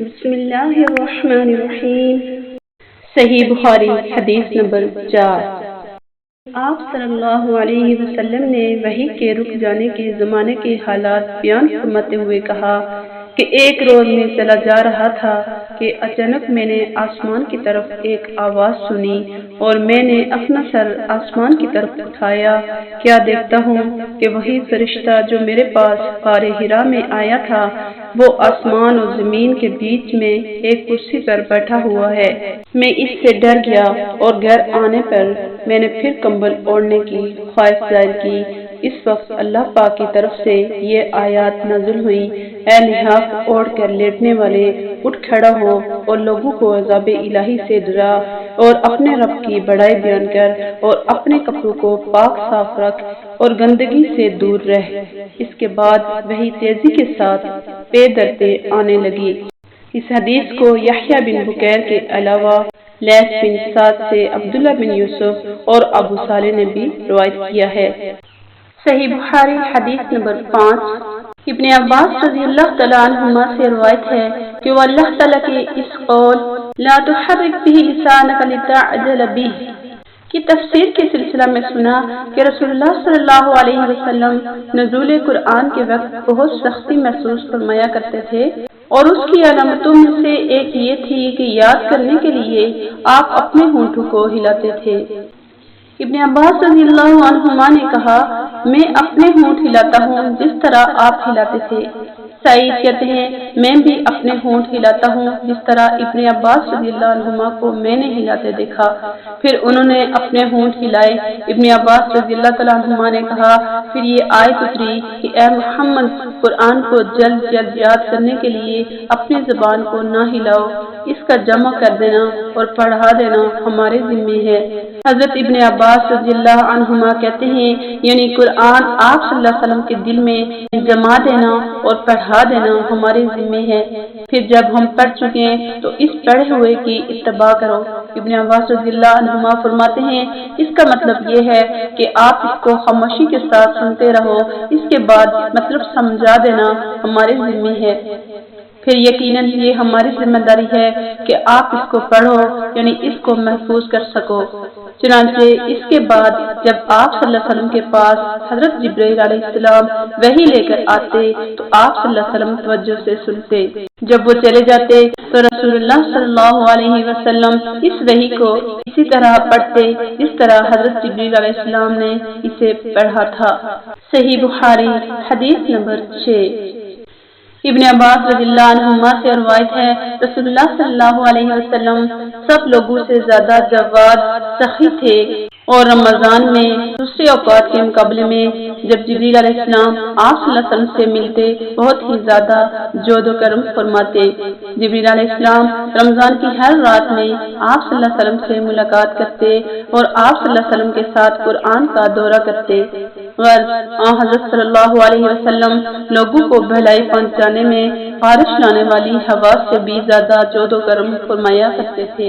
بسم اللہ الرحمن الرحیم۔ صحیح بخاری حدیث نمبر 4۔ آپ صلی اللہ علیہ وسلم نے وحی کے رک جانے کے زمانے کے حالات بیان فرماتے ہوئے کہا کہ ایک روز میں چلا جا رہا تھا کہ اچانک میں نے آسمان کی طرف ایک آواز سنی اور میں نے اپنا سر آسمان کی طرف اٹھایا، کیا دیکھتا ہوں کہ وہی فرشتہ جو میرے پاس غار حرا میں آیا تھا وہ آسمان اور زمین کے بیچ میں ایک کرسی پر بیٹھا ہوا ہے۔ میں اس سے ڈر گیا اور گھر آنے پر میں نے پھر کمبل اوڑھنے کی خواہش ظاہر کی۔ اس وقت اللہ پاک کی طرف سے یہ آیات نازل ہوئی، اے لحاف اوڑھ کر لیٹنے والے، اٹھ کھڑا ہو اور لوگوں کو عذاب الہی سے ڈرا اور اپنے رب کی بڑائی بیان کر اور اپنے کپڑوں کو پاک صاف رکھ اور گندگی سے دور رہ۔ اس کے بعد وہی تیزی کے ساتھ پے درتے آنے لگی۔ اس حدیث کو یحییٰ بن بکیر کے علاوہ لیث بن سعد سے عبداللہ بن یوسف اور ابو صالح نے بھی روایت کیا ہے۔ صحیح بخاری حدیث نمبر 5۔ ابن عباس رضی اللہ تعالیٰ عنہما سے روایت ہے کہ وہ اللہ تعالیٰ کے اس قول لا تحرک به لسانک لتعجل به کی تفسیر کے سلسلہ میں سنا کہ رسول اللہ صلی اللہ علیہ وسلم نزول قرآن کے وقت بہت سختی محسوس فرمایا کرتے تھے اور اس کی علامتوں میں سے ایک یہ تھی کہ یاد کرنے کے لیے آپ اپنے ہونٹوں کو ہلاتے تھے۔ ابن عباس رضی اللہ عنہما نے کہا، میں اپنے ہونٹ ہلاتا ہوں جس طرح آپ ہلاتے تھے۔ سعید کہتے ہیں، میں بھی اپنے ہونٹ ہلاتا ہوں جس طرح ابن عباس رضی اللہ عنہما کو میں نے ہلاتے دیکھا۔ پھر انہوں نے اپنے ہونٹ ہلائے۔ ابن عباس رضی اللہ تعالیٰ عنہما نے کہا، پھر یہ آیت اتری کہ اے محمد، قرآن کو جلد جلد یاد کرنے کے لیے اپنی زبان کو نہ ہلاؤ، اس کا جمع کر دینا اور پڑھا دینا ہمارے ذمے ہے۔ حضرت ابن عباس رضی اللہ عنہما کہتے ہیں، یعنی قرآن آپ صلی اللہ علیہ وسلم کے دل میں جما دینا اور پڑھا دینا ہمارے ذمے ہے۔ پھر جب ہم پڑھ چکے تو اس پڑھے ہوئے کی اتباع کرو۔ ابن عباس رضی اللہ عنہما فرماتے ہیں، اس کا مطلب یہ ہے کہ آپ اس کو خاموشی کے ساتھ سنتے رہو، اس کے بعد مطلب سمجھا دینا ہمارے ذمے ہے۔ پھر یقیناً یہ ہماری ذمہ داری ہے کہ آپ اس کو پڑھو، یعنی اس کو محفوظ کر سکو۔ چنانچہ اس کے بعد جب آپ صلی اللہ علیہ وسلم کے پاس حضرت جبرائیل علیہ السلام وحی لے کر آتے تو آپ صلی اللہ علیہ وسلم توجہ سے سنتے۔ جب وہ چلے جاتے تو رسول اللہ صلی اللہ علیہ وسلم اس وحی کو اسی طرح پڑھتے جس طرح حضرت جبرائیل علیہ السلام نے اسے پڑھا تھا۔ صحیح بخاری حدیث نمبر 6۔ ابن عباس رضی اللہ عنہما سے روایت ہے، رسول اللہ صلی اللہ علیہ وسلم سب لوگوں سے زیادہ جواد، سخی تھے اور رمضان میں دوسرے اوقات کے مقابلے میں جب جبرائیل علیہ السلام آپ صلی اللہ علیہ وسلم سے ملتے بہت ہی زیادہ جود و کرم فرماتے۔ جبرائیل علیہ السلام رمضان کی ہر رات میں آپ صلی اللہ علیہ وسلم سے ملاقات کرتے اور آپ صلی اللہ علیہ وسلم کے ساتھ قرآن کا دورہ کرتے۔ حضرت صلی اللہ علیہ وسلم لوگوں کو بھلائی پہنچانے میں بارش لانے والی ہوا سے بھی زیادہ جود و کرم فرمایا کرتے تھے۔